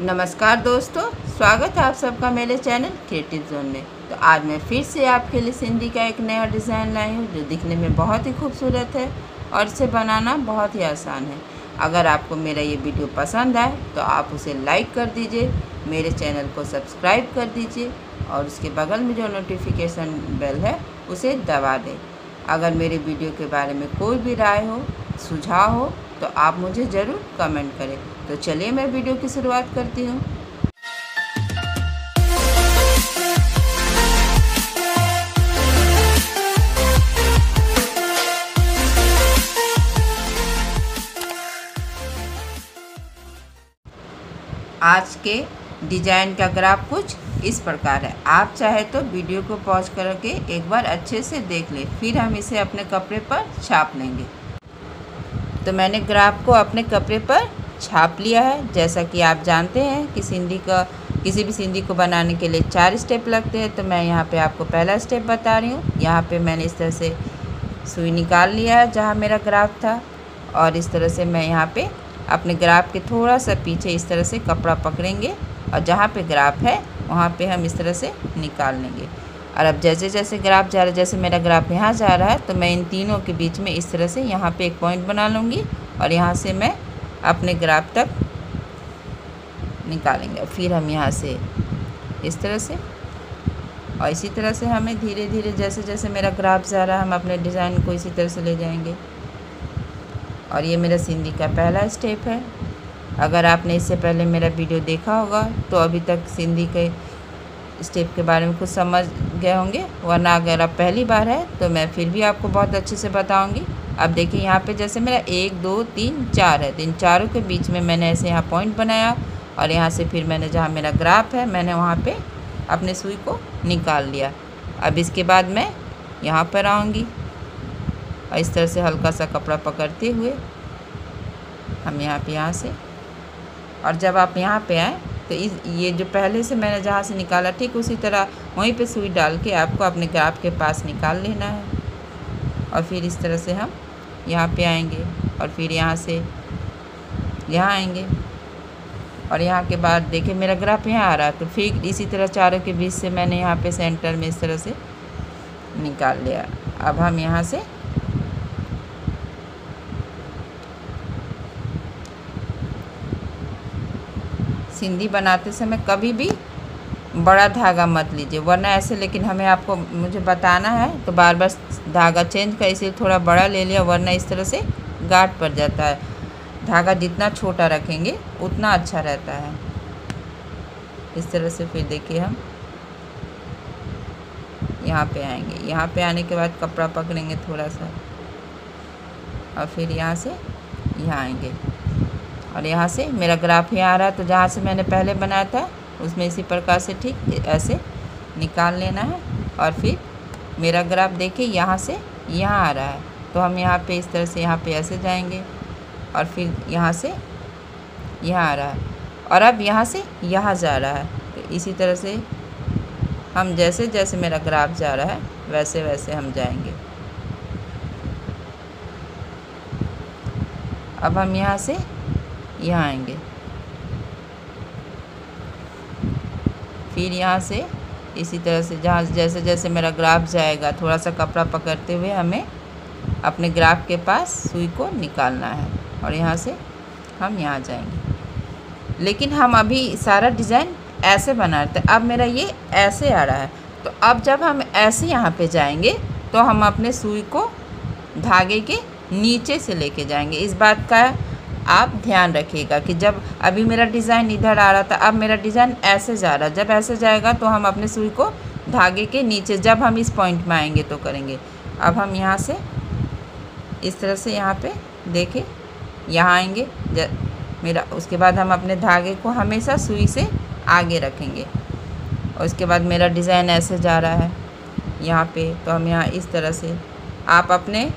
नमस्कार दोस्तों, स्वागत है आप सबका मेरे चैनल क्रिएटिव जोन में। तो आज मैं फिर से आपके लिए सिंधी का एक नया डिज़ाइन लाई हूँ जो दिखने में बहुत ही खूबसूरत है और इसे बनाना बहुत ही आसान है। अगर आपको मेरा ये वीडियो पसंद आए तो आप उसे लाइक कर दीजिए, मेरे चैनल को सब्सक्राइब कर दीजिए और उसके बगल में जो नोटिफिकेशन बेल है उसे दबा दें। अगर मेरे वीडियो के बारे में कोई भी राय हो, सुझाव हो तो आप मुझे ज़रूर कमेंट करें। तो चलिए मैं वीडियो की शुरुआत करती हूँ। आज के डिजाइन का ग्राफ कुछ इस प्रकार है। आप चाहे तो वीडियो को पॉज करके एक बार अच्छे से देख लें, फिर हम इसे अपने कपड़े पर छाप लेंगे। तो मैंने ग्राफ को अपने कपड़े पर छाप लिया है। जैसा कि आप जानते हैं कि किसी भी सिंधी को बनाने के लिए 4 स्टेप लगते हैं, तो मैं यहाँ पे आपको पहला स्टेप बता रही हूँ। यहाँ पे मैंने इस तरह से सुई निकाल लिया है जहाँ मेरा ग्राफ था, और इस तरह से मैं यहाँ पे अपने ग्राफ के थोड़ा सा पीछे इस तरह से कपड़ा पकड़ेंगे और जहाँ पे ग्राफ है वहाँ पे हम इस तरह से निकाल लेंगे। और अब जैसे जैसे ग्राफ जा रहा है, जैसे मेरा ग्राफ यहाँ जा रहा है, तो मैं इन तीनों के बीच में इस तरह से यहाँ पे एक पॉइंट बना लूँगी और यहाँ से मैं अपने ग्राफ तक निकालेंगे। फिर हम यहाँ से इस तरह से, और इसी तरह से हमें धीरे धीरे जैसे जैसे मेरा ग्राफ जा रहा है हम अपने डिज़ाइन को इसी तरह से ले जाएंगे। और ये मेरा सिंधी का पहला स्टेप है। अगर आपने इससे पहले मेरा वीडियो देखा होगा तो अभी तक सिंधी के स्टेप के बारे में कुछ समझ गए होंगे, वरना अगर आप पहली बार है तो मैं फिर भी आपको बहुत अच्छे से बताऊंगी। अब देखिए यहाँ पे जैसे मेरा 1 2 3 4 है, तो इन चारों के बीच में मैंने ऐसे यहाँ पॉइंट बनाया और यहाँ से फिर मैंने जहाँ मेरा ग्राफ है मैंने वहाँ पे अपने सुई को निकाल लिया। अब इसके बाद मैं यहाँ पर आऊँगी और इस तरह से हल्का सा कपड़ा पकड़ते हुए हम यहाँ से, और जब आप यहाँ पे आएँ तो ये जो पहले से मैंने जहाँ से निकाला ठीक उसी तरह वहीं पे सुई डाल के आपको अपने ग्राफ के पास निकाल लेना है। और फिर इस तरह से हम यहाँ पे आएंगे और फिर यहाँ से यहाँ आएंगे, और यहाँ के बाद देखिए मेरा ग्राफ यहाँ आ रहा है, तो फिर इसी तरह चारों के बीच से मैंने यहाँ पे सेंटर में इस तरह से निकाल लिया। अब हम यहाँ से सिंधी बनाते समय कभी भी बड़ा धागा मत लीजिए, वरना ऐसे, लेकिन मुझे बताना है तो बार बार धागा चेंज कर, इसलिए थोड़ा बड़ा ले लिया, वरना इस तरह से गांठ पड़ जाता है। धागा जितना छोटा रखेंगे उतना अच्छा रहता है। इस तरह से फिर देखिए हम यहाँ पे आएंगे। यहाँ पे आने के बाद कपड़ा पकड़ेंगे थोड़ा सा और फिर यहाँ से यहाँ आएंगे, और यहाँ से मेरा ग्राफ यहाँ आ रहा है, तो जहाँ से मैंने पहले बनाया था उसमें इसी प्रकार से ठीक ऐसे निकाल लेना है। और फिर मेरा ग्राफ देखिए यहाँ से यहाँ आ रहा है, तो हम यहाँ पे इस तरह से यहाँ पे ऐसे जाएंगे और फिर यहाँ से यहाँ आ रहा है, और अब यहाँ से यहाँ जा रहा है। तो इसी तरह से हम जैसे जैसे मेरा ग्राफ जा रहा है वैसे वैसे हम जाएंगे। अब हम यहाँ से यहाँ आएंगे, फिर यहाँ से इसी तरह से जहाँ जैसे जैसे मेरा ग्राफ जाएगा थोड़ा सा कपड़ा पकड़ते हुए हमें अपने ग्राफ के पास सुई को निकालना है, और यहाँ से हम यहाँ जाएंगे। लेकिन हम अभी सारा डिज़ाइन ऐसे बना रहे थे, अब मेरा ये ऐसे आ रहा है, तो अब जब हम ऐसे यहाँ पे जाएंगे तो हम अपने सुई को धागे के नीचे से लेके जाएंगे। इस बात का आप ध्यान रखिएगा कि जब अभी मेरा डिज़ाइन इधर आ रहा था, अब मेरा डिज़ाइन ऐसे जा रहा है, जब ऐसे जाएगा तो हम अपने सुई को धागे के नीचे, जब हम इस पॉइंट में आएंगे तो करेंगे। अब हम यहाँ से इस तरह से यहाँ पे देखिए यहाँ आएंगे मेरा, उसके बाद हम अपने धागे को हमेशा सुई से आगे रखेंगे, और उसके बाद मेरा डिज़ाइन ऐसे जा रहा है यहाँ पे, तो हम यहाँ इस तरह से आप अपने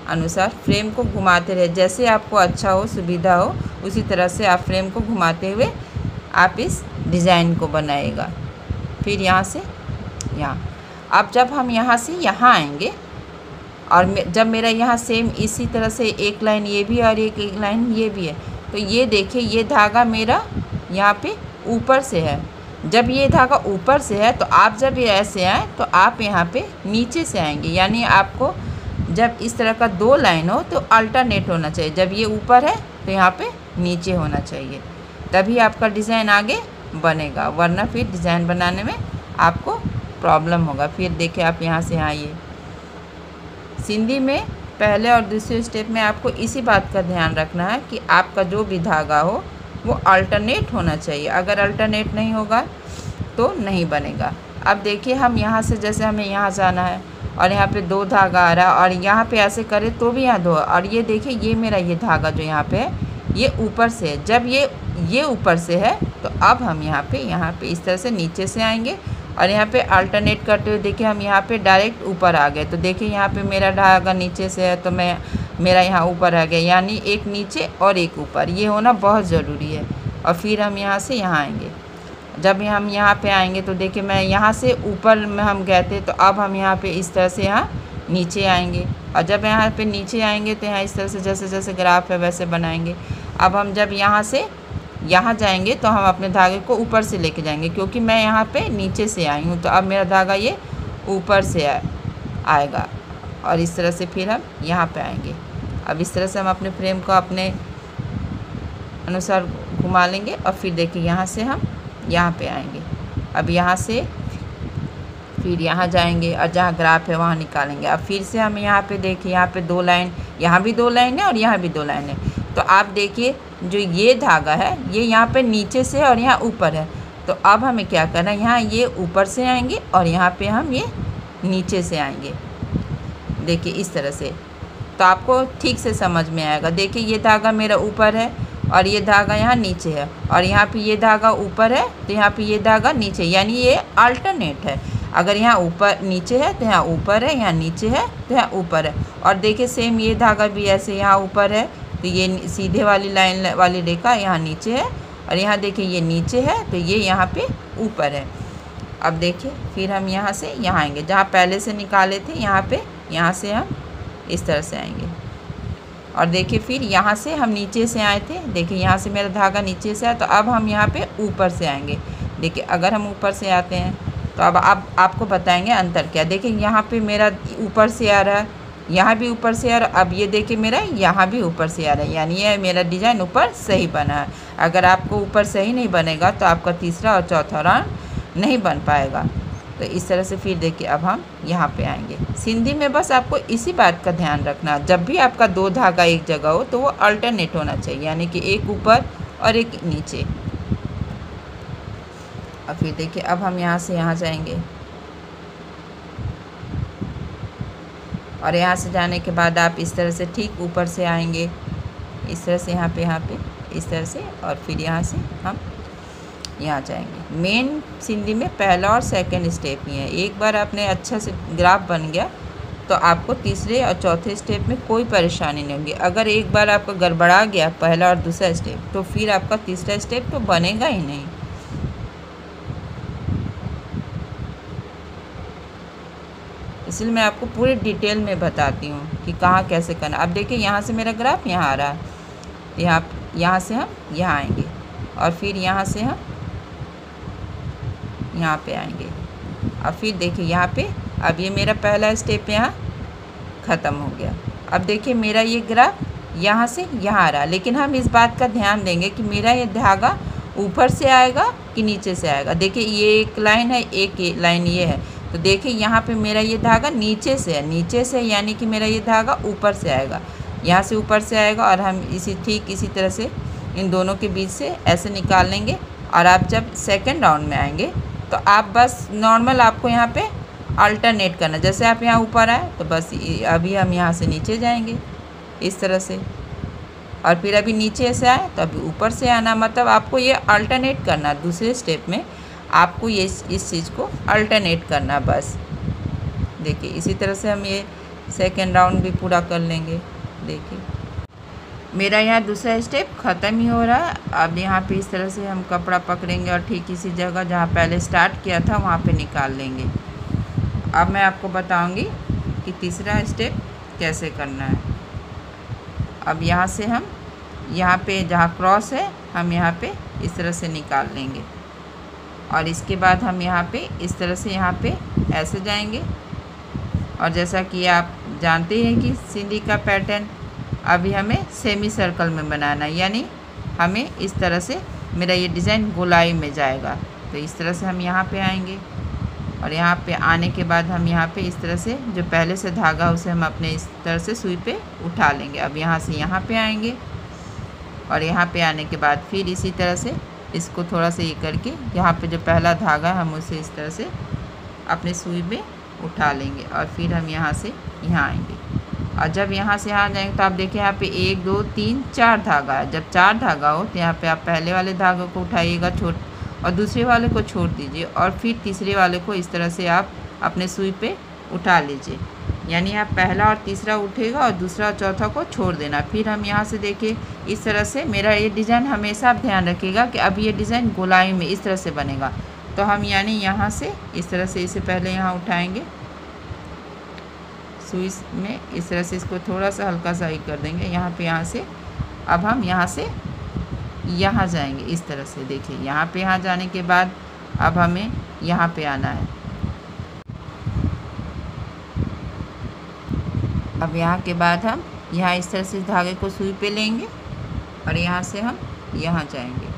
अनुसार फ्रेम को घुमाते रहे, जैसे आपको अच्छा हो, सुविधा हो, उसी तरह से आप फ्रेम को घुमाते हुए आप इस डिज़ाइन को बनाइएगा। फिर यहाँ से यहाँ, अब जब हम यहाँ से यहाँ आएंगे और जब मेरा यहाँ सेम इसी तरह से एक लाइन ये भी और एक लाइन ये भी है, तो ये देखिए ये धागा मेरा यहाँ पे ऊपर से है। जब ये धागा ऊपर से है तो आप जब ये ऐसे आए तो आप यहाँ पे नीचे से आएंगे, यानी आपको जब इस तरह का 2 लाइन हो तो अल्टरनेट होना चाहिए। जब ये ऊपर है तो यहाँ पे नीचे होना चाहिए, तभी आपका डिज़ाइन आगे बनेगा, वरना फिर डिज़ाइन बनाने में आपको प्रॉब्लम होगा। फिर देखिए आप यहाँ से आइए। सिंधी में पहले और दूसरे स्टेप में आपको इसी बात का ध्यान रखना है कि आपका जो भी धागा हो वो अल्टरनेट होना चाहिए। अगर अल्टरनेट नहीं होगा तो नहीं बनेगा। अब देखिए हम यहाँ से, जैसे हमें यहाँ जाना है और यहाँ पे 2 धागा आ रहा है और यहाँ पे ऐसे करें तो भी यहाँ 2, और ये देखिए ये मेरा ये धागा जो यहाँ पे है ये ऊपर से है। जब ये ऊपर से है तो अब हम यहाँ पे इस तरह से नीचे से आएंगे और यहाँ पे अल्टरनेट करते हुए देखिए हम यहाँ पे डायरेक्ट ऊपर आ गए। तो देखिए यहाँ पे मेरा धागा नीचे से है तो मेरा यहाँ ऊपर आ गया, यानी एक नीचे और एक ऊपर, ये होना बहुत ज़रूरी है। और फिर हम यहाँ से यहाँ आएंगे। जब हम यहाँ पे आएंगे तो देखिए मैं यहाँ से ऊपर में हम गए थे, तो अब हम यहाँ पे इस तरह से यहाँ नीचे आएंगे। और जब यहाँ पे नीचे आएंगे तो यहाँ इस तरह से जैसे जैसे ग्राफ है वैसे बनाएंगे। अब हम जब यहाँ से यहाँ जाएंगे तो हम अपने धागे को ऊपर से लेके जाएंगे, क्योंकि मैं यहाँ पे नीचे से आई हूँ तो अब मेरा धागा ये ऊपर से आएगा। और इस तरह से फिर हम यहाँ पे आएंगे। अब इस तरह से हम अपने फ्रेम को अपने अनुसार घुमा लेंगे और फिर देखिए यहाँ से हम यहाँ पे आएंगे। अब यहाँ से फिर यहाँ जाएंगे और जहाँ ग्राफ है वहाँ निकालेंगे। अब फिर से हम यहाँ पे देखिए यहाँ पे 2 लाइन, यहाँ भी 2 लाइन है और यहाँ भी 2 लाइन है। तो आप देखिए जो ये धागा है ये यहाँ पे नीचे से और यहाँ ऊपर है, तो अब हमें क्या करना है, यहाँ ये ऊपर से आएंगे और यहाँ पे हम ये नीचे से आएंगे। देखिए इस तरह से, तो आपको ठीक से समझ में आएगा। देखिए ये धागा मेरा ऊपर है और ये धागा यहाँ नीचे है, और यहाँ पे ये धागा ऊपर है तो यहाँ पे ये धागा नीचे, यानी ये अल्टरनेट है। अगर यहाँ ऊपर नीचे है तो यहाँ ऊपर है, यहाँ नीचे है तो यहाँ ऊपर है। और देखिए सेम ये धागा भी ऐसे यहाँ ऊपर है तो ये सीधे वाली लाइन वाली रेखा यहाँ नीचे है, और यहाँ देखिए ये नीचे है तो ये यहाँ पे ऊपर है। अब देखिए फिर हम यहाँ से यहाँ आएंगे, जहाँ पहले से निकाले थे यहाँ से हम इस तरह से आएंगे। और देखिए फिर यहाँ से हम नीचे से आए थे, देखिए यहाँ से मेरा धागा नीचे से आया तो अब हम यहाँ पे ऊपर से आएंगे। देखिए अगर हम ऊपर से आते हैं तो अब आपको बताएंगे अंतर क्या। देखिए यहाँ पे मेरा ऊपर से आ रहा है, यहाँ भी ऊपर से आ रहा है, अब ये देखिए मेरा यहाँ भी ऊपर से आ रहा है, यानी ये मेरा डिज़ाइन ऊपर सही बना है। अगर आपको ऊपर सही नहीं बनेगा तो आपका तीसरा और चौथा राउंड नहीं बन पाएगा। तो इस तरह से फिर देखिए अब हम यहाँ पे आएंगे। सिंधी में बस आपको इसी बात का ध्यान रखना, जब भी आपका 2 धागा एक जगह हो तो वो अल्टरनेट होना चाहिए, यानी कि एक ऊपर और एक नीचे। और फिर देखिए अब हम यहाँ से यहाँ जाएंगे, और यहाँ से जाने के बाद आप इस तरह से ठीक ऊपर से आएंगे, इस तरह से यहाँ पे इस तरह से, और फिर यहाँ से हम यहाँ जाएंगे। मेन सिंधी में पहला और सेकंड स्टेप ही है। एक बार आपने अच्छा से ग्राफ बन गया तो आपको तीसरे और चौथे स्टेप में कोई परेशानी नहीं होगी। अगर एक बार आपका गड़बड़ा गया पहला और दूसरा स्टेप तो फिर आपका तीसरा स्टेप तो बनेगा ही नहीं। इसलिए मैं आपको पूरी डिटेल में बताती हूँ कि कहाँ कैसे करना। अब देखिए यहाँ से मेरा ग्राफ यहाँ आ रहा है, यहाँ से हम यहाँ आएंगे और फिर यहाँ से हम यहाँ पे आएंगे। अब फिर देखिए यहाँ पे अब ये मेरा पहला स्टेप यहाँ ख़त्म हो गया। अब देखिए मेरा ये ग्राफ यहाँ से यहाँ आ रहा है, लेकिन हम इस बात का ध्यान देंगे कि मेरा ये धागा ऊपर से आएगा कि नीचे से आएगा। देखिए ये एक लाइन है, एक लाइन ये है, तो देखिए यहाँ पे मेरा ये धागा नीचे से है, नीचे से यानी कि मेरा ये धागा ऊपर से आएगा, यहाँ से ऊपर से आएगा। और हम ठीक इसी तरह से इन दोनों के बीच से ऐसे निकाल लेंगे। और आप जब सेकंड राउंड में आएंगे तो आप बस नॉर्मल आपको यहाँ पे अल्टरनेट करना, जैसे आप यहाँ ऊपर आए तो बस अभी हम यहाँ से नीचे जाएंगे इस तरह से, और फिर अभी नीचे से आए तो अभी ऊपर से आना। मतलब आपको ये अल्टरनेट करना, दूसरे स्टेप में आपको ये इस चीज़ को अल्टरनेट करना बस। देखिए इसी तरह से हम ये सेकंड राउंड भी पूरा कर लेंगे। देखिए मेरा यहाँ दूसरा स्टेप ख़त्म ही हो रहा है। अब यहाँ पे इस तरह से हम कपड़ा पकड़ेंगे और ठीक इसी जगह जहाँ पहले स्टार्ट किया था वहाँ पे निकाल लेंगे। अब मैं आपको बताऊँगी कि तीसरा स्टेप कैसे करना है। अब यहाँ से हम यहाँ पे जहाँ क्रॉस है हम यहाँ पे इस तरह से निकाल लेंगे। और इसके बाद हम यहाँ पे इस तरह से यहाँ पे ऐसे जाएंगे। और जैसा कि आप जानते हैं कि सिंधी का पैटर्न अभी हमें सेमी सर्कल में बनाना है, यानी हमें इस तरह से मेरा ये डिज़ाइन गोलाई में जाएगा। तो इस तरह से हम यहाँ पे आएंगे और यहाँ पे आने के बाद हम यहाँ पे इस तरह से जो पहले से धागा उसे हम अपने इस तरह से सुई पे उठा लेंगे। अब यहाँ से यहाँ पे आएंगे और यहाँ पे आने के बाद फिर इसी तरह से इसको थोड़ा सा ये करके यहाँ पे जो पहला धागा है हम उसे इस तरह से अपने सुई में उठा लेंगे और फिर हम यहाँ से यहाँ आएंगे। और जब यहाँ से यहाँ जाएंगे तो आप देखिए यहाँ पे 1 2 3 4 धागा है। जब 4 धागा हो तो यहाँ पे आप पहले वाले धागे को उठाइएगा और दूसरे वाले को छोड़ दीजिए और फिर तीसरे वाले को इस तरह से आप अपने सुई पे उठा लीजिए। यानी आप पहला और तीसरा उठेगा और दूसरा और चौथा को छोड़ देना। फिर हम यहाँ से देखिए इस तरह से मेरा ये डिज़ाइन हमेशा आप ध्यान रखिएगा कि अब ये डिज़ाइन गोलाई में इस तरह से बनेगा। तो हम यानी यहाँ से इस तरह से इसे पहले यहाँ उठाएंगे सुई में, इस तरह से इसको थोड़ा सा हल्का सा ही कर देंगे यहाँ पे। यहाँ से अब हम यहाँ से यहाँ जाएंगे इस तरह से। देखिए यहाँ पे यहाँ जाने के बाद अब हमें यहाँ पे आना है। अब यहाँ के बाद हम यहाँ इस तरह से धागे को सुई पे लेंगे और यहाँ से हम यहाँ जाएंगे।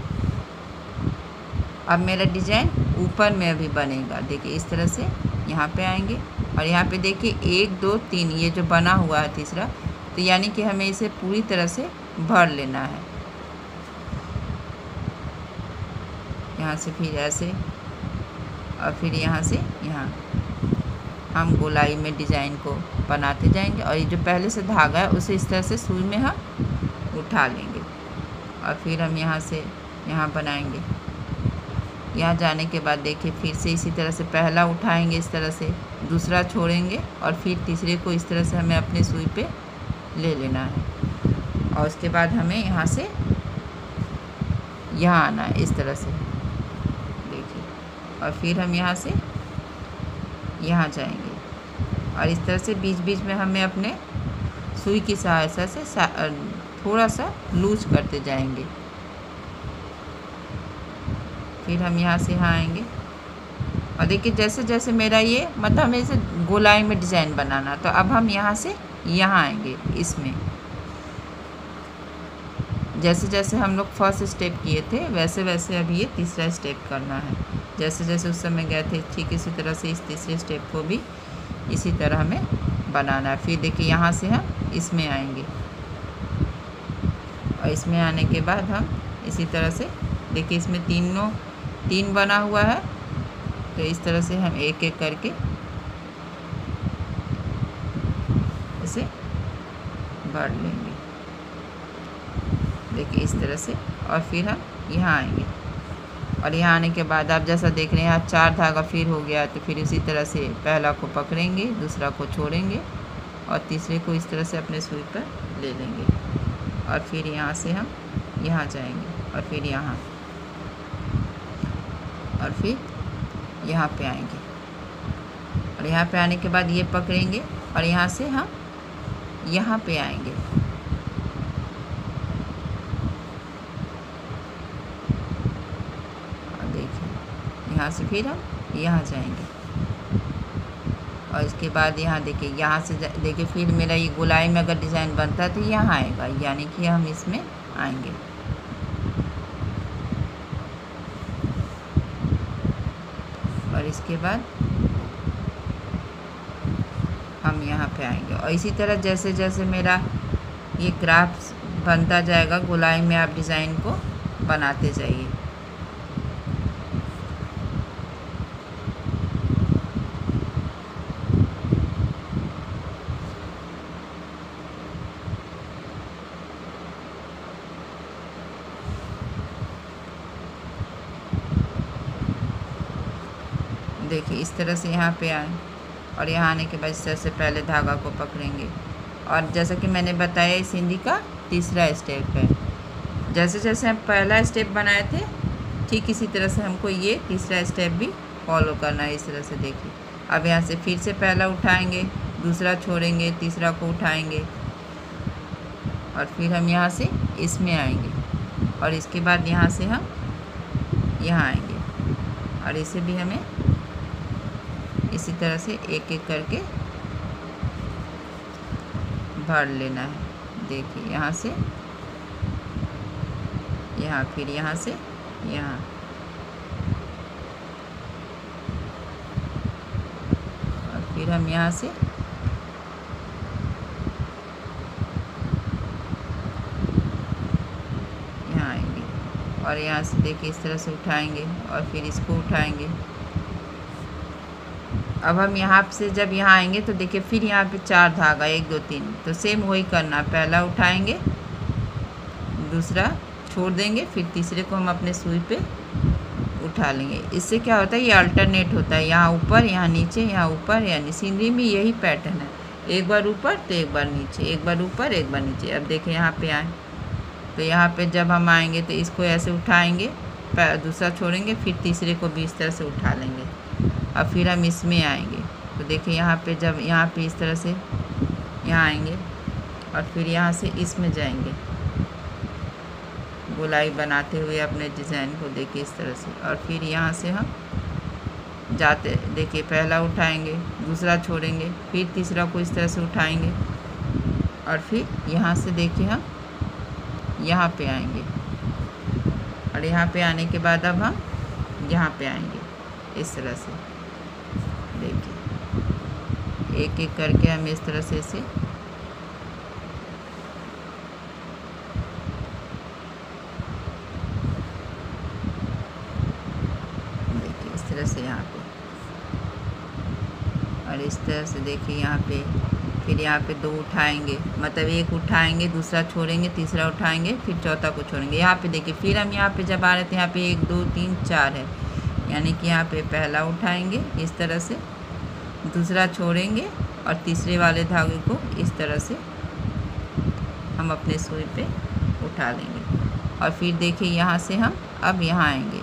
अब मेरा डिज़ाइन ऊपर में अभी बनेगा। देखिए इस तरह से यहाँ पे आएंगे और यहाँ पे देखिए 1 2 3 ये जो बना हुआ है तीसरा, तो यानी कि हमें इसे पूरी तरह से भर लेना है। यहाँ से फिर ऐसे और फिर यहाँ से यहाँ हम गोलाई में डिज़ाइन को बनाते जाएंगे। और ये जो पहले से धागा है उसे इस तरह से सुई में हम उठा लेंगे और फिर हम यहाँ से यहाँ बनाएंगे। यहाँ जाने के बाद देखिए फिर से इसी तरह से पहला उठाएंगे इस तरह से, दूसरा छोड़ेंगे और फिर तीसरे को इस तरह से हमें अपने सुई पे ले लेना है। और उसके बाद हमें यहाँ से यहाँ आना है इस तरह से देखिए। और फिर हम यहाँ से यहाँ जाएंगे और इस तरह से बीच बीच में हमें अपने सुई की सहायता से थोड़ा सा लूज करते जाएंगे। फिर हम यहाँ से यहाँ आएंगे और देखिए जैसे जैसे मेरा ये मतलब हमें इसे गोलाई में डिज़ाइन बनाना, तो अब हम यहाँ से यहाँ आएंगे। इसमें जैसे जैसे हम लोग फर्स्ट स्टेप किए थे वैसे वैसे अभी ये तीसरा स्टेप करना है। जैसे जैसे उस समय गए थे ठीक इसी तरह से इस तीसरे स्टेप को भी इसी तरह हमें बनाना है। फिर देखिए यहाँ से हम इसमें आएंगे और इसमें आने के बाद हम इसी तरह से देखिए इसमें 3 बना हुआ है, तो इस तरह से हम एक एक करके इसे भर लेंगे। देखिए इस तरह से और फिर हम यहाँ आएंगे और यहाँ आने के बाद आप जैसा देख रहे हैं यहाँ 4 धागा फिर हो गया। तो फिर इसी तरह से पहला को पकड़ेंगे, दूसरा को छोड़ेंगे और तीसरे को इस तरह से अपने सुई पर ले लेंगे और फिर यहाँ से हम यहाँ जाएंगे और फिर यहाँ और फिर यहाँ पे आएंगे और यहाँ पे आने के बाद ये पकड़ेंगे और यहाँ से हम यहाँ पे आएंगे और देखिए यहाँ से फिर हम यहाँ जाएंगे और इसके बाद यहाँ देखिए यहाँ से देखिए फिर मेरा ये गोलाई में अगर डिज़ाइन बनता है तो यहाँ आएगा, यानी कि हम इसमें आएंगे और इसके बाद हम यहाँ पे आएंगे। और इसी तरह जैसे जैसे मेरा ये क्राफ्ट बनता जाएगा गोलाई में आप डिज़ाइन को बनाते जाइए। देखिए इस तरह से यहाँ पे आए और यहाँ आने के बाद इस तरह से पहले धागा को पकड़ेंगे और जैसा कि मैंने बताया इस सिंधी का तीसरा स्टेप है। जैसे जैसे हम पहला स्टेप बनाए थे ठीक इसी तरह से हमको ये तीसरा स्टेप भी फॉलो करना है। इस तरह से देखिए अब यहाँ से फिर से पहला उठाएंगे, दूसरा छोड़ेंगे, तीसरा को उठाएंगे और फिर हम यहाँ से इसमें आएंगे और इसके बाद यहाँ से हम यहाँ आएंगे और इसे भी हमें इसी तरह से एक एक करके भर लेना है। देखिए यहाँ से यहाँ, फिर यहाँ से यहाँ, और फिर हम यहाँ से यहाँ आएंगे और यहाँ से देखिए इस तरह से उठाएंगे और फिर इसको उठाएंगे। अब हम यहाँ से जब यहाँ आएंगे तो देखिए फिर यहाँ पे 4 धागा, 1 2 3, तो सेम वही करना। पहला उठाएंगे, दूसरा छोड़ देंगे, फिर तीसरे को हम अपने सुई पे उठा लेंगे। इससे क्या होता है, ये अल्टरनेट होता है, यहाँ ऊपर यहाँ नीचे, यहाँ ऊपर या सीनरी में यही पैटर्न है, एक बार ऊपर तो एक बार नीचे, एक बार ऊपर एक बार नीचे। अब देखिए यहाँ पे आए तो यहाँ पे जब हम आएंगे तो इसको ऐसे उठाएंगे, दूसरा छोड़ेंगे, फिर तीसरे को भी इस तरह से उठा लेंगे और फिर हम इसमें आएंगे। तो देखिए यहाँ पे जब यहाँ पे इस तरह से यहाँ आएंगे और फिर यहाँ से इसमें जाएंगे, गोलाई बनाते हुए अपने डिज़ाइन को देखिए इस तरह से। और फिर यहाँ से हम जाते देखिए पहला उठाएंगे, दूसरा छोड़ेंगे, फिर तीसरा को इस तरह से उठाएंगे और फिर यहाँ से देखिए हम यहाँ पे आएंगे और यहाँ पे आने के बाद अब हम यहाँ पे आएंगे इस तरह से। देखिए एक एक करके हम इस तरह से इसे देखिए इस तरह से यहाँ पे, और इस तरह से देखिए यहाँ पे, फिर यहाँ पे 2 उठाएंगे, मतलब एक उठाएंगे, दूसरा छोड़ेंगे, तीसरा उठाएंगे, फिर चौथा को छोड़ेंगे। यहाँ पे देखिए फिर हम यहाँ पे जब आ रहे थे यहाँ पे 1 2 3 4 है, यानी कि यहाँ पे पहला उठाएंगे इस तरह से, दूसरा छोड़ेंगे और तीसरे वाले धागे को इस तरह से हम अपने सुई पे उठा लेंगे। और फिर देखिए यहाँ से हम अब यहाँ आएंगे,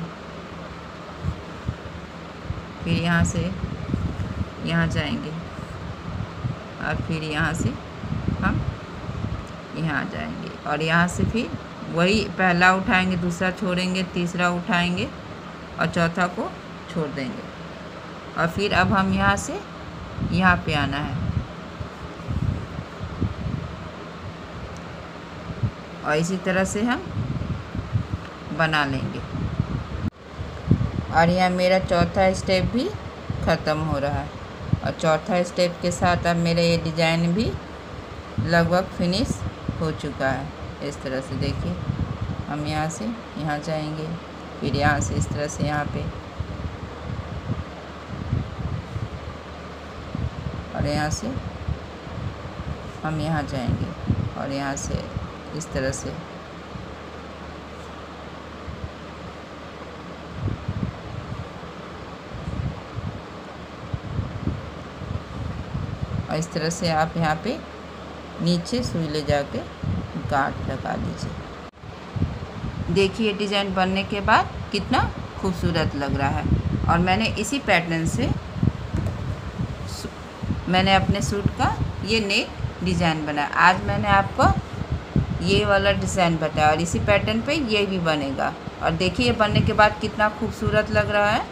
फिर यहाँ से यहाँ जाएंगे और फिर यहाँ से हम यहाँ जाएंगे और यहाँ से फिर वही पहला उठाएंगे, दूसरा छोड़ेंगे, तीसरा उठाएंगे और चौथा को छोड़ देंगे। और फिर अब हम यहाँ से यहाँ पे आना है और इसी तरह से हम बना लेंगे। और यहाँ मेरा चौथा स्टेप भी ख़त्म हो रहा है और चौथा स्टेप के साथ अब मेरा ये डिज़ाइन भी लगभग फिनिश हो चुका है। इस तरह से देखिए हम यहाँ से यहाँ जाएंगे, फिर यहाँ से इस तरह से यहाँ पे, और यहाँ से हम यहाँ जाएंगे और यहाँ से इस तरह से और इस तरह से आप यहाँ पे नीचे सुई ले जाके गांठ लगा दीजिए। देखिए डिज़ाइन बनने के बाद कितना खूबसूरत लग रहा है। और मैंने इसी पैटर्न से मैंने अपने सूट का ये नेक डिज़ाइन बनाया। आज मैंने आपको ये वाला डिज़ाइन बताया और इसी पैटर्न पे ये भी बनेगा। और देखिए ये बनने के बाद कितना खूबसूरत लग रहा है।